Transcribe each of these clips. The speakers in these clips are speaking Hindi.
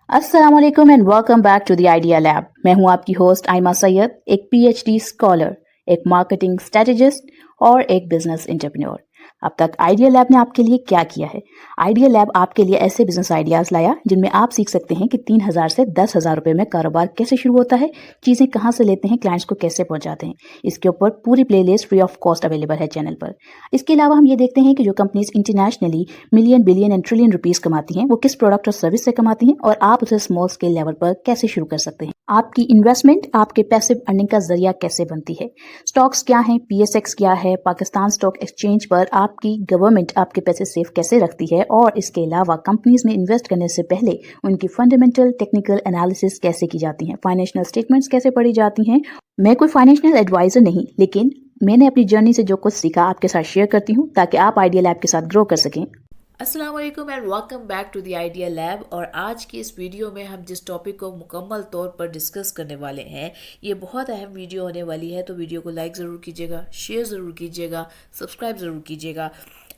अस्सलाम वालेकुम and welcome back to the idea lab. मैं हूं आपकी होस्ट आयमा सैयद, एक पीएचडी स्कॉलर, एक मार्केटिंग स्ट्रेटेजिस्ट और एक बिजनेस एंटरप्रेन्योर। अब तक आइडिया लैब ने आपके लिए क्या किया है? आइडिया लैब आपके लिए ऐसे बिजनेस आइडियाज लाया जिनमें आप सीख सकते हैं कि 3,000 से 10,000 रुपए में कारोबार कैसे शुरू होता है, चीजें कहां से लेते हैं, क्लाइंट्स को कैसे पहुंचाते हैं। इसके ऊपर पूरी playlist free of cost available है चैनल पर। इसके अलावा हम ये देखते हैं कि जो companies internationally million billion and trillion rupees कमाती हैं वो किस प्रोडक्ट और सर्विस से कमाती हैं और आप उसे स्मॉल स्केल लेवल पर कैसे शुरू कर सकते हैं। आपकी इन्वेस्टमेंट आपके पैसिव अर्निंग का जरिया कैसे बनती है। स्टॉक्स क्या हैं, पीएसएक्स क्या है, पाकिस्तान स्टॉक एक्सचेंज पर आपकी गवर्नमेंट आपके पैसे सेफ कैसे रखती है, और इसके अलावा कंपनीज में इन्वेस्ट करने से पहले उनकी फंडामेंटल टेक्निकल एनालिसिस कैसे की जाती है, फाइनेंशियल स्टेटमेंट्स कैसे पढ़ी जाती हैं। मैं कोई फाइनेंशियल एडवाइजर नहीं, लेकिन मैंने अपनी जर्नी से जो कुछ सीखा आपके साथ शेयर करती हूँ ताकि आप आइडिया लैब के साथ ग्रो कर सकें। अस्सलाम वालेकुम and welcome back to the idea lab. और आज की इस वीडियो में हम जिस टॉपिक को मुकम्मल तौर पर डिस्कस करने वाले हैं, ये बहुत अहम वीडियो होने वाली है। तो वीडियो को लाइक ज़रूर कीजिएगा, शेयर ज़रूर कीजिएगा, सब्सक्राइब ज़रूर कीजिएगा।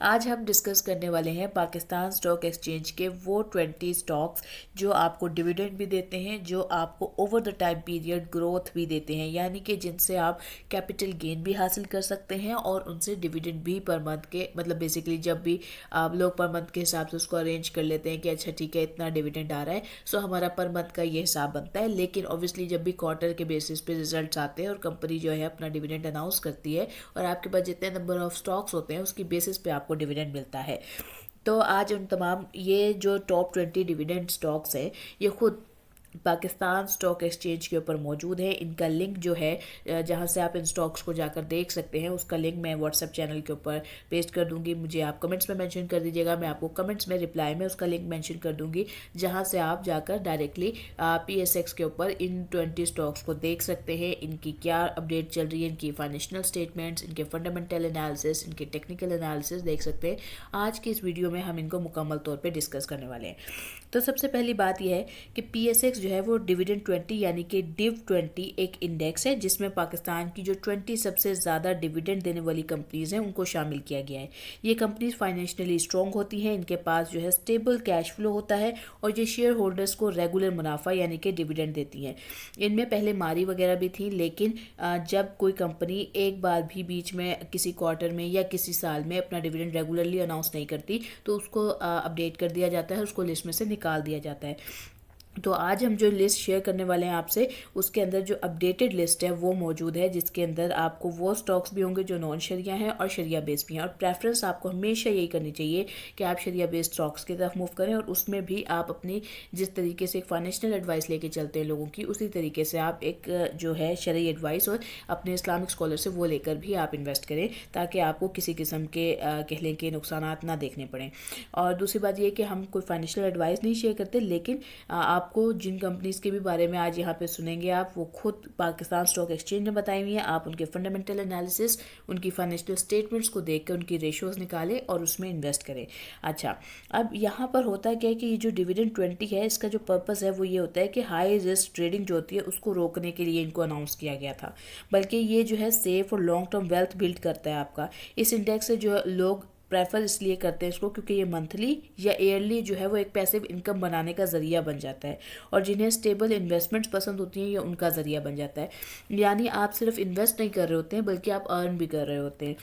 आज हम डिस्कस करने वाले हैं पाकिस्तान स्टॉक एक्सचेंज के वो 20 स्टॉक्स जो आपको डिविडेंड भी देते हैं, जो आपको over the time period growth भी देते हैं, यानी कि जिनसे आप कैपिटल गेन भी हासिल कर सकते हैं और उनसे डिविडेंड भी पर मंथ के, मतलब बेसिकली जब भी आप लोग पर मंथ के हिसाब से उसको अरेंज कर लेते हैं कि अच्छा ठीक है इतना डिविडेंड आ रहा है, सो हमारा पर मंथ का ये हिसाब बनता है। लेकिन ऑब्वियसली जब भी क्वार्टर के बेसिस पे रिजल्ट्स आते हैं और कंपनी जो है अपना डिविडेंड अनाउंस करती है और आपके पास जितने नंबर ऑफ स्टॉक्स होते हैं उसकी बेसिस पे आपको डिविडेंड मिलता है। तो आज उन तमाम ये जो टॉप 20 डिविडेंड स्टॉक्स है, ये खुद पाकिस्तान स्टॉक एक्सचेंज के ऊपर मौजूद है। इनका लिंक जो है जहां से आप इन स्टॉक्स को जाकर देख सकते हैं, उसका लिंक मैं व्हाट्सएप चैनल के ऊपर पेस्ट कर दूंगी। मुझे आप कमेंट्स में मेंशन कर दीजिएगा, मैं आपको कमेंट्स में रिप्लाई में उसका लिंक मेंशन कर दूंगी, जहां से आप जाकर डायरेक्टली पीएसएक्स के ऊपर इन 20 स्टॉक्स को देख सकते हैं। इनकी क्या अपडेट चल रही है, इनकी फाइनेंशियल स्टेटमेंट्स, इनके फंडामेंटल एनालिसिस, इनके टेक्निकल एनालिसिस देख सकते हैं। आज की इस वीडियो में हम इनको मुकम्मल तौर पर डिस्कस करने वाले हैं। तो सबसे पहली बात यह है कि पीएसएक्स जो है वो डिविडेंड 20 यानी कि डिव 20 एक इंडेक्स है जिसमें पाकिस्तान की जो 20 सबसे ज़्यादा डिविडेंड देने वाली कंपनीज हैं उनको शामिल किया गया है। ये कंपनीज फाइनेंशियली स्ट्रॉन्ग होती हैं, इनके पास जो है स्टेबल कैश फ्लो होता है और ये शेयर होल्डर्स को रेगुलर मुनाफा यानी कि डिविडेंड देती हैं। इनमें पहले मारी वगैरह भी थी, लेकिन जब कोई कंपनी एक बार भी बीच में किसी क्वार्टर में या किसी साल में अपना डिविडेंड रेगुलरली अनाउंस नहीं करती तो उसको अपडेट कर दिया जाता है, उसको लिस्ट में से निकाल दिया जाता है। तो आज हम जो लिस्ट शेयर करने वाले हैं आपसे, उसके अंदर जो अपडेटेड लिस्ट है वो मौजूद है, जिसके अंदर आपको वो स्टॉक्स भी होंगे जो नॉन शरिया हैं और शरिया बेस्ड भी हैं। और प्रेफरेंस आपको हमेशा यही करनी चाहिए कि आप शरिया बेस्ड स्टॉक्स की तरफ मूव करें और उसमें भी आप अपनी जिस तरीके से एक फाइनेंशियल एडवाइस लेके चलते हैं लोगों की, उसी तरीके से आप एक जो है शरई एडवाइस और अपने इस्लामिक स्कॉलर से वो लेकर भी आप इन्वेस्ट करें, ताकि आपको किसी किस्म के कह लें कि नुकसान ना देखने पड़ें। और दूसरी बात यह कि हम कोई फाइनेंशियल एडवाइस नहीं शेयर करते, लेकिन आपको जिन कंपनीज के भी बारे में आज यहाँ पे सुनेंगे आप, वो खुद पाकिस्तान स्टॉक एक्सचेंज ने बताई हुई है। आप उनके फंडामेंटल एनालिसिस, उनकी फाइनेंशियल स्टेटमेंट्स को देख कर उनकी रेशियोज निकालें और उसमें इन्वेस्ट करें। अच्छा, अब यहाँ पर होता क्या है कि ये जो डिविडेंड 20 है, इसका जो पर्पस है वो ये होता है कि हाई रिस्क ट्रेडिंग जो होती है उसको रोकने के लिए इनको अनाउंस किया गया था। बल्कि ये जो है सेफ और लॉन्ग टर्म वेल्थ बिल्ड करता है आपका। इस इंडेक्स से जो है लोग प्रेफर इसलिए करते हैं इसको क्योंकि ये मंथली या ईयरली जो है वो एक पैसिव इनकम बनाने का ज़रिया बन जाता है, और जिन्हें स्टेबल इन्वेस्टमेंट्स पसंद होती हैं ये उनका ज़रिया बन जाता है। यानी आप सिर्फ इन्वेस्ट नहीं कर रहे होते हैं बल्कि आप अर्न भी कर रहे होते हैं।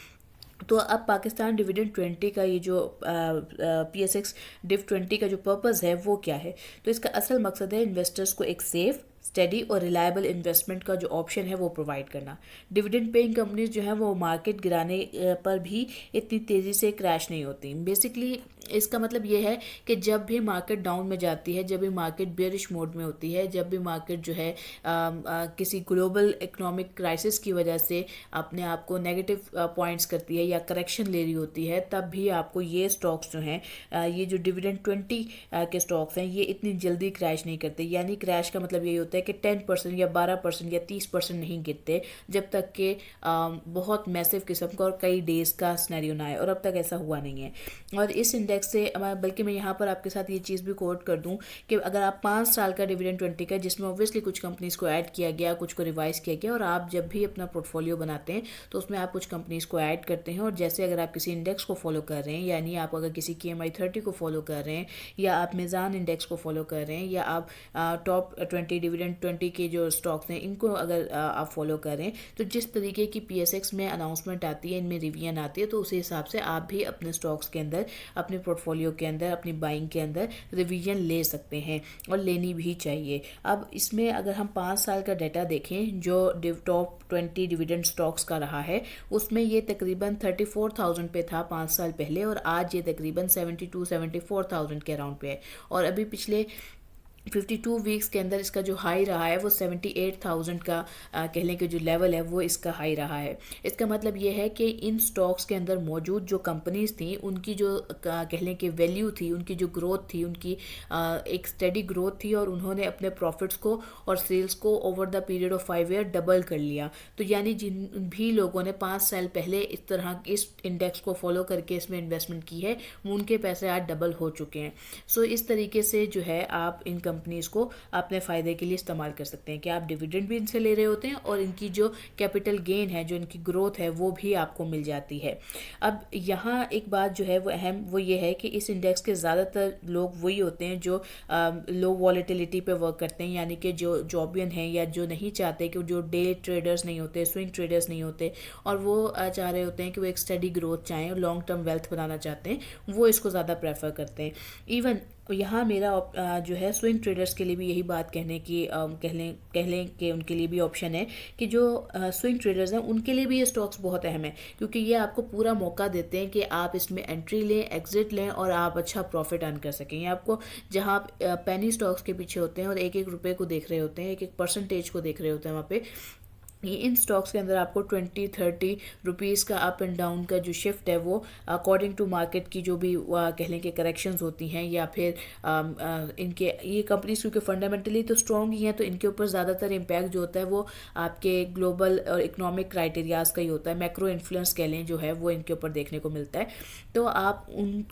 तो अब पाकिस्तान डिविडेंड 20 का ये जो पीएसएक्स डिव 20 का जो पर्पस है वो क्या है, तो इसका असल मकसद है इन्वेस्टर्स को एक सेफ, स्टेडी और रिलायबल इन्वेस्टमेंट का जो ऑप्शन है वो प्रोवाइड करना। डिविडेंड पेइंग कंपनीज जो हैं वो मार्केट गिराने पर भी इतनी तेज़ी से क्रैश नहीं होती। बेसिकली इसका मतलब ये है कि जब भी मार्केट डाउन में जाती है, जब भी मार्केट बेरिश मोड में होती है, जब भी मार्केट जो है किसी ग्लोबल इकोनॉमिक क्राइसिस की वजह से अपने आप को नेगेटिव पॉइंट्स करती है या करेक्शन ले रही होती है, तब भी आपको ये स्टॉक्स जो हैं ये जो डिविडेंड 20 के स्टॉक्स हैं ये इतनी जल्दी क्रैश नहीं करते। यानी क्रैश का मतलब यही होता होता है कि 10% या 12% या 30% नहीं गिरते जब तक कि बहुत मैसिव किस्म का और कई डेज का सिनेरियो ना आए, और अब तक ऐसा हुआ नहीं है। और इस इंडेक्स से बल्कि मैं यहाँ पर आपके साथ ये चीज़ भी कोट कर दूँ कि अगर आप 5 साल का डिविडेंड 20 का, जिसमें ऑब्वियसली कुछ कंपनीज़ को ऐड किया गया, कुछ को रिवाइज किया गया, और आप जब भी अपना पोर्टफोलियो बनाते हैं तो उसमें आप कुछ कंपनीज़ को ऐड करते हैं, और जैसे अगर आप किसी इंडेक्स को फॉलो कर रहे हैं, यानी आप अगर किसी KMI 30 को फॉलो कर रहे हैं, या आप मीज़ान इंडेक्स को फॉलो कर रहे हैं, या आप टॉप 20 डिविडेंड 20 के जो स्टॉक्स हैं इनको अगर आप फॉलो कर रहे हैं, तो जिस तरीके की PSX में अनाउंसमेंट आती है, इनमें रिवीजन आती है, तो उसी हिसाब से आप भी अपने स्टॉक्स के अंदर, अपने पोर्टफोलियो के अंदर, अपनी बाइंग के अंदर रिवीजन ले सकते हैं, और लेनी भी चाहिए। अब इसमें अगर हम 5 साल का डाटा देखें जो टॉप 20 डिविडेंड स्टॉक्स का रहा है, उसमें ये तकरीबन 34,000 पे था 5 साल पहले, और आज ये तकरीबन 74,000 के अराउंड पे है। और अभी पिछले 52 वीक्स के अंदर इसका जो हाई रहा है वो 78,000 का कह लें कि जो लेवल है वो इसका हाई रहा है। इसका मतलब ये है कि इन स्टॉक्स के अंदर मौजूद जो कंपनीज थी, उनकी जो कह लें कि वैल्यू थी, उनकी जो ग्रोथ थी, उनकी एक स्टेडी ग्रोथ थी, और उन्होंने अपने प्रॉफिट्स को और सेल्स को over the period of 5 year double कर लिया। तो यानी जिन भी लोगों ने 5 साल पहले इस तरह इस इंडेक्स को फॉलो करके इसमें इन्वेस्टमेंट की है, उनके पैसे आज डबल हो चुके हैं। सो इस तरीके से जो है आप इन कंपनीज को अपने फ़ायदे के लिए इस्तेमाल कर सकते हैं कि आप डिविडेंड भी इनसे ले रहे होते हैं, और इनकी जो कैपिटल गेन है, जो इनकी ग्रोथ है, वो भी आपको मिल जाती है। अब यहाँ एक बात जो है वो अहम, वो ये है कि इस इंडेक्स के ज़्यादातर लोग वही होते हैं जो लो वॉलेटिलिटी पे वर्क करते हैं, यानी कि जो जॉबियन हैं, या जो नहीं चाहते, कि जो डे ट्रेडर्स नहीं होते, स्विंग ट्रेडर्स नहीं होते, और वो चाह रहे होते हैं कि वो एक स्टडी ग्रोथ चाहें और लॉन्ग टर्म वेल्थ बनाना चाहते हैं, वो इसको ज़्यादा प्रेफर करते हैं। इवन यहाँ मेरा जो है स्विंग ट्रेडर्स के लिए भी यही बात कहने की कह लें कि उनके लिए भी ऑप्शन है कि जो स्विंग ट्रेडर्स हैं उनके लिए भी ये स्टॉक्स बहुत अहम है, क्योंकि ये आपको पूरा मौका देते हैं कि आप इसमें एंट्री लें, एग्जिट लें, और आप अच्छा प्रॉफिट अर्न कर सकें। ये आपको, जहाँ आप पेनी स्टॉक्स के पीछे होते हैं और एक एक रुपये को देख रहे होते हैं, एक एक परसेंटेज को देख रहे होते हैं, वहाँ पे ये इन स्टॉक्स के अंदर आपको 20-30 रुपीज़ का अप एंड डाउन का जो शिफ्ट है वो अकॉर्डिंग टू मार्केट की जो भी कह लें कि करेक्शंस होती हैं, या फिर इनके ये कंपनीज क्योंकि फंडामेंटली तो स्ट्रॉन्ग ही हैं, तो इनके ऊपर ज़्यादातर इम्पैक्ट जो होता है वो आपके ग्लोबल और इकोनॉमिक क्राइटेरियाज का ही होता है, मैक्रो इन्फ्लुएंस कह लें जो है वो इनके ऊपर देखने को मिलता है। तो आप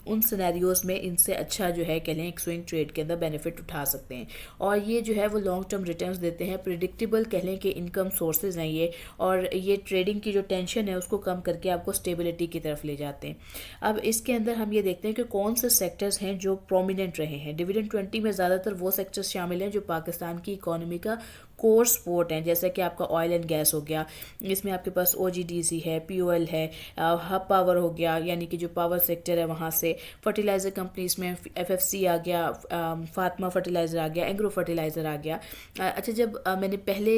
उन सिनेरियोज़ में इनसे अच्छा जो है कह लें एक स्विंग ट्रेड के अंदर बेनिफिट उठा सकते हैं, और ये जो है वो लॉन्ग टर्म रिटर्न्स देते हैं, प्रिडिक्टेबल कह लें कि इनकम सोर्सेज हैं ये, और ये ट्रेडिंग की जो टेंशन है उसको कम करके आपको स्टेबिलिटी की तरफ ले जाते हैं। अब इसके अंदर हम ये देखते हैं कि कौन से सेक्टर्स हैं जो प्रोमिनेंट रहे हैं। डिविडेंड 20 में ज़्यादातर वो सेक्टर्स शामिल हैं जो पाकिस्तान की इकोनॉमी का कोर सपोर्ट हैं, जैसे कि आपका ऑयल एंड गैस हो गया, इसमें आपके पास OGDC है, POL है, हब पावर हो गया, यानी कि जो पावर सेक्टर है वहाँ से, फर्टिलाइज़र कंपनीज में FFC आ गया, फातिमा फर्टिलाइज़र आ गया, एग्रो फर्टिलाइज़र आ गया। अच्छा, जब मैंने पहले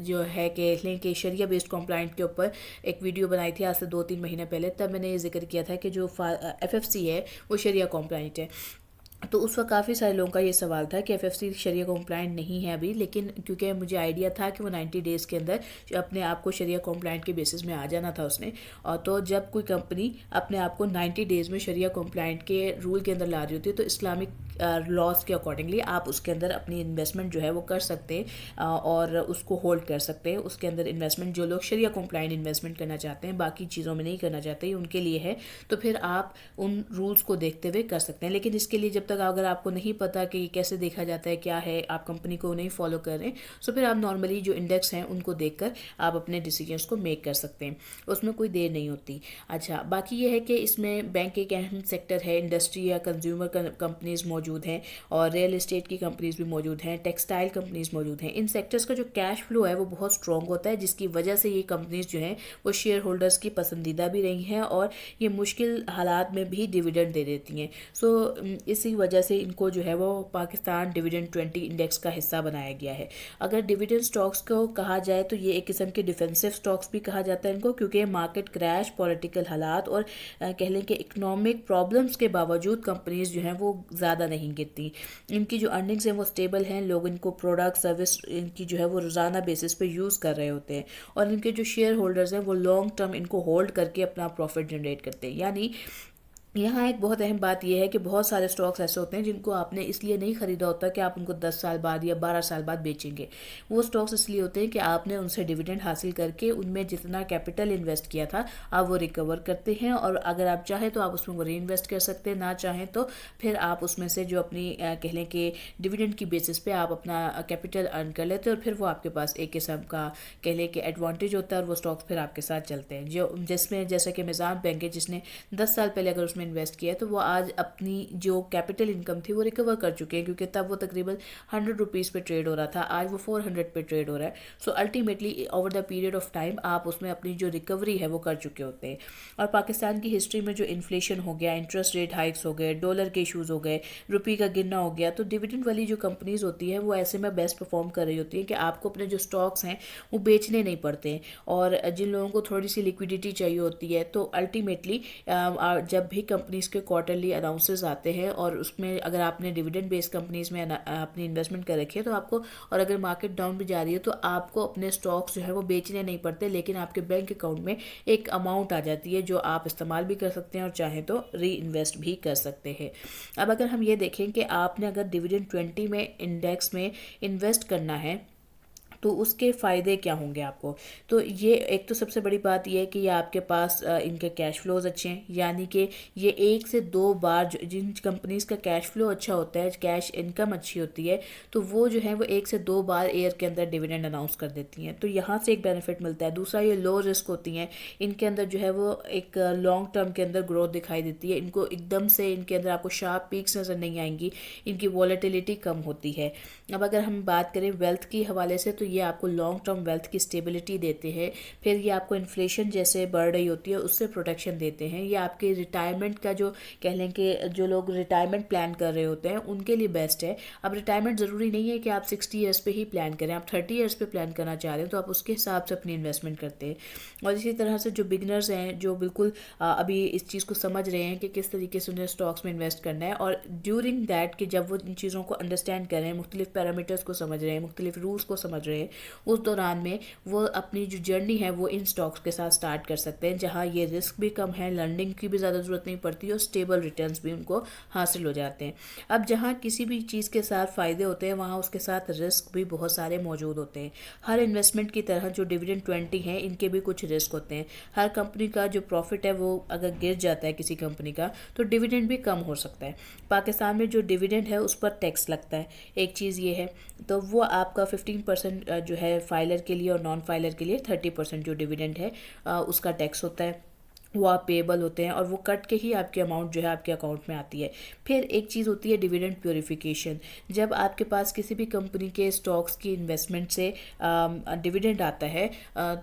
जो है कि शरिया बेस्ड कॉम्प्लाइंट के ऊपर एक वीडियो बनाई थी आज से 2-3 महीने पहले, तब मैंने ये जिक्र किया था कि जो FFC है वो शरिया कॉम्प्लाइंट है। तो उस वक्त काफ़ी सारे लोगों का ये सवाल था कि FFC शरिया कॉम्प्लाइंट नहीं है अभी, लेकिन क्योंकि मुझे आइडिया था कि वो 90 डेज़ के अंदर अपने आप को शरिया कॉम्प्लाइंट के बेसिस में आ जाना था उसने, और तो जब कोई कंपनी अपने आप को 90 डेज़ में शरिया कॉम्प्लाइंट के रूल के अंदर ला रही होती है, तो इस्लामिक लॉज के अकॉर्डिंगली आप उसके अंदर अपनी इन्वेस्टमेंट जो है वो कर सकते हैं और उसको होल्ड कर सकते हैं। उसके अंदर इन्वेस्टमेंट जो लोग शरिया कॉम्प्लाइंट इन्वेस्टमेंट करना चाहते हैं, बाकी चीज़ों में नहीं करना चाहते, ये उनके लिए है, तो फिर आप उन रूल्स को देखते हुए कर सकते हैं। लेकिन इसके लिए जब तक अगर आपको नहीं पता कि कैसे देखा जाता है, क्या है, आप कंपनी को नहीं फॉलो कर रहे हैं, तो फिर आप नॉर्मली जो इंडेक्स हैं उनको देखकर आप अपने डिसीजंस को मेक कर सकते हैं, उसमें कोई देर नहीं होती। अच्छा, बाकी ये है कि इसमें बैंक एक अहम सेक्टर है, इंडस्ट्री या कंज्यूमर कंपनीज मौजूद हैं, और रियल एस्टेट की कंपनीज भी मौजूद हैं, टेक्सटाइल कंपनीज मौजूद हैं। इन सेक्टर्स का जो कैश फ्लो है वो बहुत स्ट्रॉन्ग होता है, जिसकी वजह से ये कंपनीज जो हैं वो शेयर होल्डर्स की पसंदीदा भी रही हैं, और ये मुश्किल हालात में भी डिविडेंड दे देती हैं। सो इसी वजह से इनको जो है वो पाकिस्तान डिविडेंड 20 इंडेक्स का हिस्सा बनाया गया है। अगर डिविडेंड स्टॉक्स को कहा जाए तो ये एक किस्म के डिफेंसिव स्टॉक्स भी कहा जाता है इनको, क्योंकि मार्केट क्रैश, पॉलिटिकल हालात और कह लें कि इकोनॉमिक प्रॉब्लम्स के बावजूद कंपनीज जो हैं वो ज़्यादा नहीं गिरती। इनकी जो अर्निंग्स हैं वो स्टेबल हैं, लोग इनको प्रोडक्ट सर्विस इनकी जो है वो रोज़ाना बेसिस पे यूज़ कर रहे होते हैं, और इनके जो शेयर होल्डर्स हैं वो लॉन्ग टर्म इनको होल्ड करके अपना प्रॉफिट जनरेट करते हैं। यानी यहाँ एक बहुत अहम बात यह है कि बहुत सारे स्टॉक्स ऐसे होते हैं जिनको आपने इसलिए नहीं खरीदा होता कि आप उनको 10 साल बाद या 12 साल बाद बेचेंगे। वो स्टॉक्स इसलिए होते हैं कि आपने उनसे डिविडेंड हासिल करके उनमें जितना कैपिटल इन्वेस्ट किया था आप वो रिकवर करते हैं, और अगर आप चाहें तो आप उसमें वो री इन्वेस्ट कर सकते हैं, ना चाहें तो फिर आप उसमें से जो अपनी कह लें कि डिविडेंड की बेसिस पे आप अपना कैपिटल अर्न कर लेते हैं, और फिर वो आपके पास एक किस्म का कह लें कि एडवांटेज होता है, और वो स्टॉक्स फिर आपके साथ चलते हैं। जो जिसमें जैसे कि मिज़ान बैंक है, जिसने 10 साल पहले अगर उसमें इन्वेस्ट किया है तो वो आज अपनी जो कैपिटल इनकम थी वो रिकवर कर चुके हैं, क्योंकि तब वो तकरीबन 100 रुपीज़ पे ट्रेड हो रहा था, आज वो 400 पे ट्रेड हो रहा है। So ultimately over the period of time आप उसमें अपनी जो रिकवरी है वो कर चुके होते हैं। और पाकिस्तान की हिस्ट्री में जो इन्फ्लेशन हो गया, इंटरेस्ट रेट हाइक्स हो गए, डॉलर के इशूज़ हो गए, रुपये का गिरना हो गया, तो डिविडेंड वाली जो कंपनीज होती है वो ऐसे में बेस्ट परफॉर्म कर रही होती है कि आपको अपने जो स्टॉक्स हैं वो बेचने नहीं पड़ते हैं। और जिन लोगों को थोड़ी सी लिक्विडिटी चाहिए होती है तो अल्टीमेटली जब भी कंपनीज के क्वार्टरली अनाउंसेस आते हैं और उसमें अगर आपने डिविडेंड बेस्ड कंपनीज में अपनी इन्वेस्टमेंट कर रखी है तो आपको, और अगर मार्केट डाउन भी जा रही है तो आपको अपने स्टॉक्स जो है वो बेचने नहीं पड़ते, लेकिन आपके बैंक अकाउंट में एक अमाउंट आ जाती है जो आप इस्तेमाल भी कर सकते हैं और चाहें तो री इन्वेस्ट भी कर सकते हैं। अब अगर हम ये देखें कि आपने अगर डिविडेंड 20 में इंडेक्स में इन्वेस्ट करना है तो उसके फ़ायदे क्या होंगे आपको। तो ये एक तो सबसे बड़ी बात ये है कि ये आपके पास इनके कैश फ्लोज अच्छे हैं, यानी कि ये 1 से 2 बार जिन कंपनीज़ का कैश फ्लो अच्छा होता है, कैश इनकम अच्छी होती है, तो वो जो है वो 1 से 2 बार ईयर के अंदर डिविडेंड अनाउंस कर देती हैं, तो यहाँ से एक बेनिफिट मिलता है। दूसरा, ये लो रिस्क होती हैं, इनके अंदर जो है वो एक लॉन्ग टर्म के अंदर ग्रोथ दिखाई देती है, इनको एकदम से इनके अंदर आपको शार्प पीक्स नज़र नहीं आएंगी, इनकी वॉलेटिलिटी कम होती है। अब अगर हम बात करें वेल्थ की हवाले से तो ये आपको लॉन्ग टर्म वेल्थ की स्टेबिलिटी देते हैं, फिर ये आपको इन्फ्लेशन जैसे बढ़ रही होती है उससे प्रोटेक्शन देते हैं, ये आपके रिटायरमेंट का जो कह लें कि जो लोग रिटायरमेंट प्लान कर रहे होते हैं उनके लिए बेस्ट है। अब रिटायरमेंट ज़रूरी नहीं है कि आप 60 ईयर्स पे ही प्लान करें, आप 30 ईयर्स पे प्लान करना चाह रहे हैं तो आप उसके हिसाब से अपनी इन्वेस्टमेंट करते हैं। और इसी तरह से जो बिगनर्स हैं, जो बिल्कुल अभी इस चीज़ को समझ रहे हैं कि किस तरीके से उन्हें स्टॉक्स में इन्वेस्ट करना है, और ड्यूरिंग दैट कि जब वो इन चीज़ों को अंडरस्टैंड कर रहे हैं, मुख्तलिफ पैरामीटर्स को समझ रहे हैं, मुख्तलिफ रूल्स को समझ रहे हैं, उस दौरान में वो अपनी जो जर्नी है वो इन स्टॉक्स के साथ स्टार्ट कर सकते हैं, जहाँ ये रिस्क भी कम है, लर्निंग की भी ज़्यादा ज़रूरत नहीं पड़ती और स्टेबल रिटर्न्स भी उनको हासिल हो जाते हैं। अब जहाँ किसी भी चीज़ के साथ फ़ायदे होते हैं वहाँ उसके साथ रिस्क भी बहुत सारे मौजूद होते हैं। हर इन्वेस्टमेंट की तरह जो डिविडेंड 20 है इनके भी कुछ रिस्क होते हैं। हर कंपनी का जो प्रॉफिट है वो अगर गिर जाता है किसी कंपनी का तो डिविडेंड भी कम हो सकता है। पाकिस्तान में जो डिविडेंड है उस पर टैक्स लगता है, एक चीज़ ये है, तो वो आपका 15% जो है फाइलर के लिए और नॉन फाइलर के लिए 30% जो डिविडेंड है उसका टैक्स होता है, वो आप पेएबल होते हैं और वो कट के ही आपकी अमाउंट जो है आपके अकाउंट में आती है। फिर एक चीज़ होती है डिविडेंड प्योरीफिकेशन। जब आपके पास किसी भी कंपनी के स्टॉक्स की इन्वेस्टमेंट से डिविडेंड आता है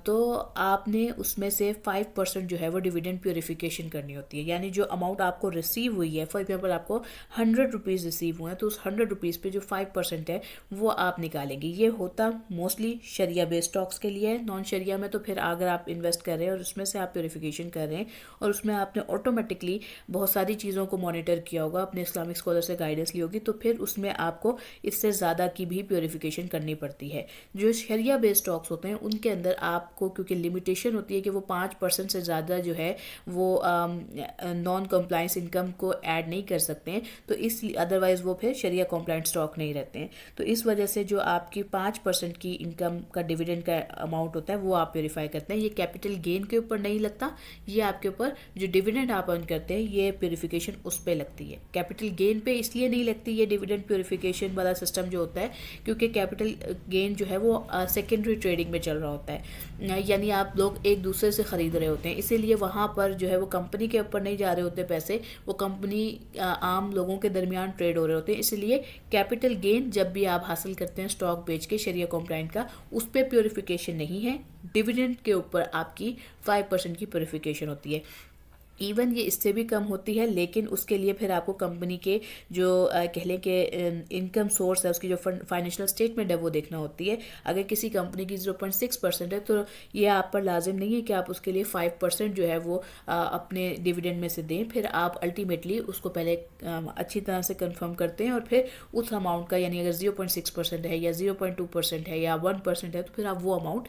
तो आपने उसमें से 5% जो है वो डिविडेंड प्योरीफिकेशन करनी होती है, यानी जो अमाउंट आपको रिसीव हुई है, फॉर एग्जाम्पल आपको 100 रुपीज़ रिसीव हुए हैं तो उस 100 रुपीज़ पे जो 5% है वो आप निकालेंगे। ये होता मोस्टली शरिया बेस्ड स्टॉक्स के लिए है। नॉन शरिया में तो फिर अगर आप इन्वेस्ट कर रहे हैं और उसमें से आप प्योरीफिकेशन कर रहे हैं और उसमें आपने ऑटोमेटिकली बहुत सारी चीज़ों को मॉनिटर किया होगा, अपने इस्लामिक स्कॉलर से गाइडेंस ली होगी, तो फिर उसमें आपको इससे ज़्यादा की भी प्योरीफिकेशन करनी पड़ती है। जो शरिया बेस्ड स्टॉक्स होते हैं उनके अंदर आपको क्योंकि लिमिटेशन होती है कि वो 5% से ज़्यादा जो है वो नॉन कंप्लायंस इनकम को ऐड नहीं कर सकते हैं, तो इस अदरवाइज़ वो फिर शरिया कंप्लायंट स्टॉक नहीं रहते हैं। तो इस वजह से जो आपकी 5% की इनकम का डिविडेंड का अमाउंट होता है वो आप प्योरीफाई करते हैं। ये कैपिटल गेन के ऊपर नहीं लगता, ये आपके ऊपर जो डिविडेंड आप अर्न करते हैं ये प्योरीफिकेशन उस पर लगती है। कैपिटल गेन पे इसलिए नहीं लगती ये डिविडेंड प्योरीफिकेशन वाला सिस्टम जो होता है क्योंकि कैपिटल गेन जो है वो सेकेंडरी ट्रेडिंग में चल रहा होता है, यानी आप लोग एक दूसरे से ख़रीद रहे होते हैं, इसीलिए वहाँ पर जो है वो कंपनी के ऊपर नहीं जा रहे होते पैसे, वो कंपनी आम लोगों के दरमियान ट्रेड हो रहे होते हैं। इसलिए कैपिटल गेन जब भी आप हासिल करते हैं स्टॉक बेच के शरिया कंप्लायंट का, उस पर प्योरीफिकेशन नहीं है, डिविडेंड के ऊपर आपकी 5% की प्योरीफिकेशन होती है। इवन ये इससे भी कम होती है, लेकिन उसके लिए फिर आपको कंपनी के जो कह लें कि इनकम सोर्स है, उसकी जो फाइनेंशियल स्टेटमेंट है वो देखना होती है। अगर किसी कंपनी की 0.6% है तो ये आप पर लाजिम नहीं है कि आप उसके लिए 5% जो है वो अपने डिविडेंड में से दें, फिर आप अल्टीमेटली उसको पहले अच्छी तरह से कंफर्म करते हैं और फिर उस अमाउंट का, यानी अगर 0.6% है या 0.2% है या 1% है तो फिर आप वो अमाउंट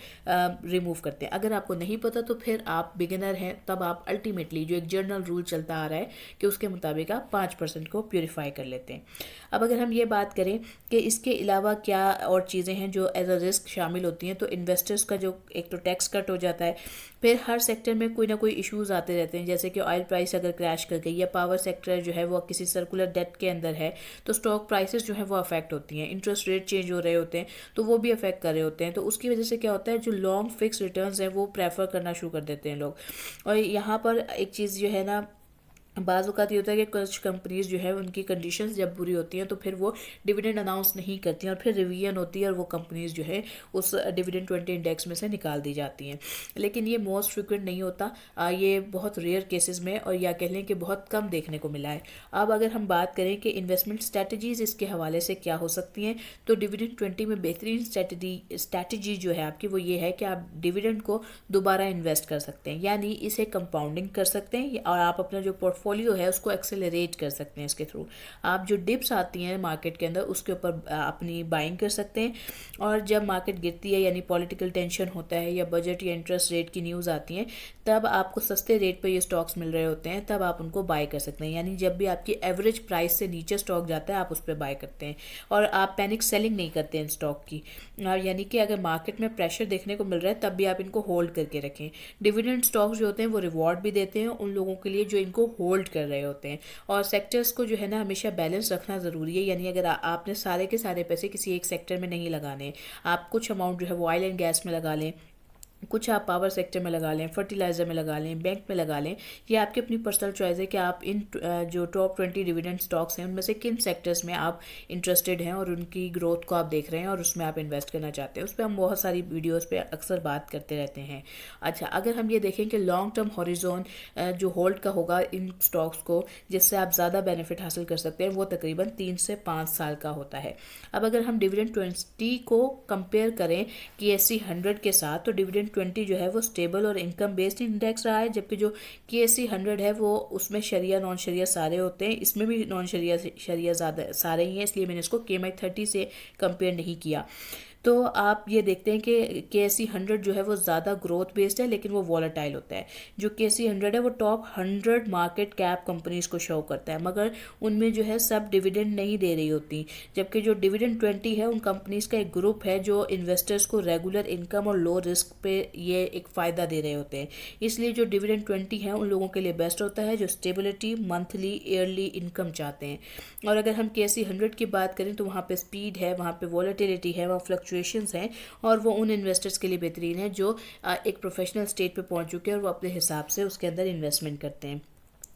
रिमूव करते हैं। अगर आपको नहीं पता तो फिर आप बिगिनर हैं, तब आप अल्टीमेटली जो एक जर्नल रूल चलता आ रहा है कि उसके मुताबिक आप 5% को प्योरीफाई कर लेते हैं। अब अगर हम ये बात करें कि इसके अलावा क्या और चीज़ें हैं जो एज अ रिस्क शामिल होती हैं, तो इन्वेस्टर्स का जो एक तो टैक्स कट हो जाता है, फिर हर सेक्टर में कोई ना कोई इश्यूज आते रहते हैं, जैसे कि ऑयल प्राइस अगर क्रैश कर गई या पावर सेक्टर जो है वो किसी सर्कुलर डेट के अंदर है तो स्टॉक प्राइसेस जो है वो अफेक्ट होती हैं, इंटरेस्ट रेट चेंज हो रहे होते हैं तो वो भी अफेक्ट कर रहे होते हैं। तो उसकी वजह से क्या होता है, जो लॉन्ग फिक्स रिटर्न्स हैं वो प्रेफर करना शुरू कर देते हैं लोग। और यहाँ पर एक चीज़ जो है ना, बाज़ औक़ात ये होता है कि कुछ कंपनीज जो है उनकी कंडीशंस जब बुरी होती हैं तो फिर वो डिविडेंड अनाउंस नहीं करती हैं और फिर रिवीजन होती है और वो कंपनीज जो है उस डिविडेंड 20 इंडेक्स में से निकाल दी जाती हैं। लेकिन ये मोस्ट फ्रिक्वेंट नहीं होता, ये बहुत रेयर केसेस में और या कह लें कि बहुत कम देखने को मिला है। अब अगर हम बात करें कि इन्वेस्टमेंट स्ट्रैटेजीज़ इसके हवाले से क्या हो सकती हैं, तो डिविडेंड 20 में बेहतरीन स्ट्रैटेजी जो है आपकी वो ये है कि आप डिविडेंड को दोबारा इन्वेस्ट कर सकते हैं, यानी इसे कंपाउंडिंग कर सकते हैं और आप अपना जो पोर्टफोलियो है उसको एक्सेलरेट कर सकते हैं। इसके थ्रू आप जो डिप्स आती हैं मार्केट के अंदर उसके ऊपर अपनी बाइंग कर सकते हैं, और जब मार्केट गिरती है यानी पॉलिटिकल टेंशन होता है या बजट या इंटरेस्ट रेट की न्यूज़ आती है, तब आपको सस्ते रेट पर ये स्टॉक्स मिल रहे होते हैं, तब आप उनको बाय कर सकते हैं। यानी जब भी आपकी एवरेज प्राइस से नीचे स्टॉक जाता है आप उस पर बाय करते हैं और आप पैनिक सेलिंग नहीं करते हैं स्टॉक की। यानी कि अगर मार्केट में प्रेशर देखने को मिल रहा है तब भी आप इनको होल्ड करके रखें। डिविडेंड स्टॉक्स जो होते हैं वो रिवॉर्ड भी देते हैं उन लोगों के लिए जो इनको होल्ड कर रहे होते हैं, और सेक्टर्स को जो है ना हमेशा बैलेंस रखना ज़रूरी है। यानी अगर आपने सारे के सारे पैसे किसी एक सेक्टर में नहीं लगाने, आप कुछ अमाउंट जो है वो ऑयल एंड गैस में लगा लें, कुछ आप पावर सेक्टर में लगा लें, फर्टिलाइज़र में लगा लें, बैंक में लगा लें, ये आपकी अपनी पर्सनल चॉइस है कि आप इन जो टॉप 20 डिविडेंड स्टॉक्स हैं उनमें से किन सेक्टर्स में आप इंटरेस्टेड हैं और उनकी ग्रोथ को आप देख रहे हैं और उसमें आप इन्वेस्ट करना चाहते हैं। उस पर हम बहुत सारी वीडियोस पे अक्सर बात करते रहते हैं। अच्छा, अगर हम ये देखें कि लॉन्ग टर्म हॉरिजॉन जो होल्ड का होगा इन स्टॉक्स को जिससे आप ज़्यादा बेनिफिट हासिल कर सकते हैं वो तकरीबन 3 से 5 साल का होता है। अब अगर हम डिविडेंड 20 को कंपेयर करें KSE 100 के साथ, तो डिविडेंड 20 जो है वो स्टेबल और इनकम बेस्ड इंडेक्स रहा है, जबकि जो KSE 100 है वो उसमें शरिया नॉन शरिया सारे होते हैं, इसमें भी नॉन शरिया ज़्यादा सारे ही हैं, इसलिए मैंने इसको KMI 30 से कंपेयर नहीं किया। तो आप ये देखते हैं कि KSE 100 जो है वो ज़्यादा ग्रोथ बेस्ड है लेकिन वो वॉलेटाइल होता है। जो KSE 100 है वो टॉप 100 मार्केट कैप कंपनीज को शो करता है, मगर उनमें जो है सब डिविडेंड नहीं दे रही होती, जबकि जो डिविडेंड 20 है उन कंपनीज का एक ग्रुप है जो इन्वेस्टर्स को रेगुलर इनकम और लो रिस्क पे ये एक फ़ायदा दे रहे होते हैं। इसलिए जो डिविडेंड 20 है उन लोगों के लिए बेस्ट होता है जो स्टेबिलिटी, मंथली, ईयरली इनकम चाहते हैं। और अगर हम KSE 100 की बात करें तो वहाँ पे स्पीड है, वहाँ पे वॉलेटिलिटी है, वहाँ फ्लक्चुएशंस हैं, और वो उन इन्वेस्टर्स के लिए बेहतरीन है जो एक प्रोफेशनल स्टेट पे पहुँच चुके हैं और वो अपने हिसाब से उसके अंदर इन्वेस्टमेंट करते हैं।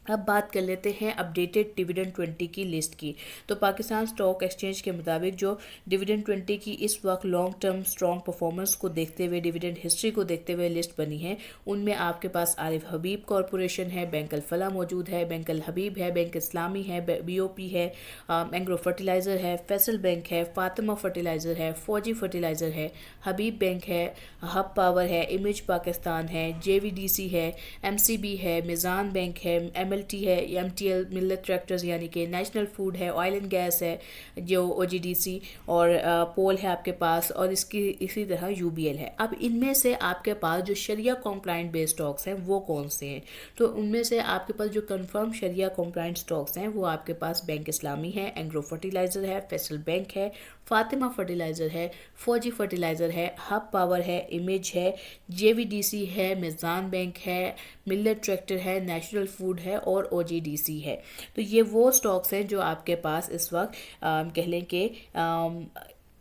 अब बात कर लेते हैं अपडेटेड डिविडेंड 20 की लिस्ट की। तो पाकिस्तान स्टॉक एक्सचेंज के मुताबिक जो डिविडेंड 20 की इस वक्त लॉन्ग टर्म स्ट्रॉन्ग परफॉर्मेंस को देखते हुए, डिविडेंड हिस्ट्री को देखते हुए लिस्ट बनी है, उनमें आपके पास आरिफ हबीब कॉरपोरेशन है, बैंक अल फलाह मौजूद है, बैंक अल हबीब है, बैंक इस्लामी है, BOP है, एंग्रो फर्टिलाइज़र है, फैसल बैंक है, फातिमा फर्टिलाइज़र है, फौजी फर्टिलाइज़र है, हबीब बैंक है, हब पावर है, इमेज पाकिस्तान है, JVDC है, MCB है, मिज़ान बैंक है, MLT है, MTL मिल्लत ट्रैक्टर्स यानी कि नेशनल फूड है, ऑयल एंड गैस है जो OGDC, और पोल है आपके पास, और इसी तरह UBL है। अब इनमें से आपके पास जो शरिया कॉम्प्लाइंट बेस्ड स्टॉक्स हैं वो कौन से हैं, तो उनमें से आपके पास जो कंफर्म शरिया कॉम्प्लाइंट स्टॉक्स हैं वो आपके पास बैंक इस्लामी है, एंग्रो फर्टिलाइज़र है, फैसल बैंक है, फातिमा फर्टिलाइज़र है, फौजी फर्टिलाइज़र है, हब पावर है, इमेज है, JVDC है, मिज़ान बैंक है, मिल्लत ट्रैक्टर है, नेशनल फूड है और OGDC है। तो ये वो स्टॉक्स हैं जो आपके पास इस वक्त कह लें कि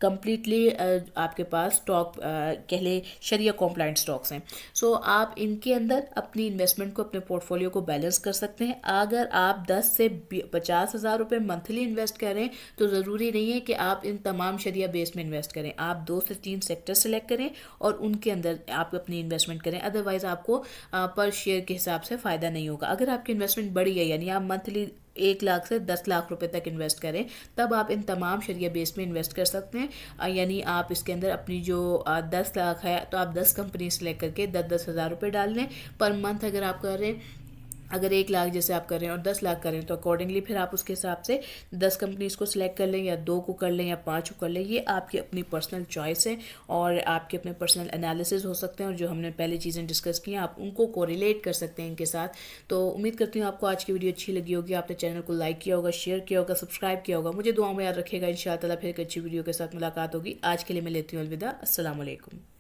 कम्प्लीटली आपके पास स्टॉक कह लें शरिया कॉम्प्लाइंट स्टॉक्स हैं। सो आप इनके अंदर अपनी इन्वेस्टमेंट को, अपने पोर्टफोलियो को बैलेंस कर सकते हैं। अगर आप 10 से 50 हज़ार रुपये मंथली इन्वेस्ट करें तो ज़रूरी नहीं है कि आप इन तमाम शरिया बेस में इन्वेस्ट करें। आप 2 से 3 सेक्टर सेलेक्ट करें और उनके अंदर आप अपनी इन्वेस्टमेंट करें, अदरवाइज़ आपको पर शेयर के हिसाब से फ़ायदा नहीं होगा। अगर आपकी इन्वेस्टमेंट बड़ी है यानी आप मंथली 1 लाख से 10 लाख रुपए तक इन्वेस्ट करें, तब आप इन तमाम शरिया बेस में इन्वेस्ट कर सकते हैं। यानी आप इसके अंदर अपनी जो 10 लाख है तो आप 10 कंपनी सेलेक्ट करके 10-10 हज़ार रुपये डाल लें पर मंथ। अगर आप कर रहे हैं अगर 1 लाख जैसे आप कर रहे हैं और 10 लाख कर रहे हैं तो अकॉर्डिंगली फिर आप उसके हिसाब से 10 कंपनीज को सिलेक्ट कर लें या 2 को कर लें या 5 को कर लें। ये आपकी अपनी पर्सनल चॉइस है और आपके अपने पर्सनल एनालिसिस हो सकते हैं और जो हमने पहले चीज़ें डिस्कस की हैं आप उनको कोरिलेट कर सकते हैं इनके साथ। तो उम्मीद करती हूँ आपको आज की वीडियो अच्छी लगी होगी, आपने चैनल को लाइक किया होगा, शेयर किया होगा, सब्सक्राइब किया होगा। मुझे दुआ में याद रखेगा। इंशाअल्लाह ताला फिर एक अच्छी वीडियो के साथ मुलाकात होगी। आज के लिए मैं लेती हूँ अलविदा। अस्सलाम वालेकुम।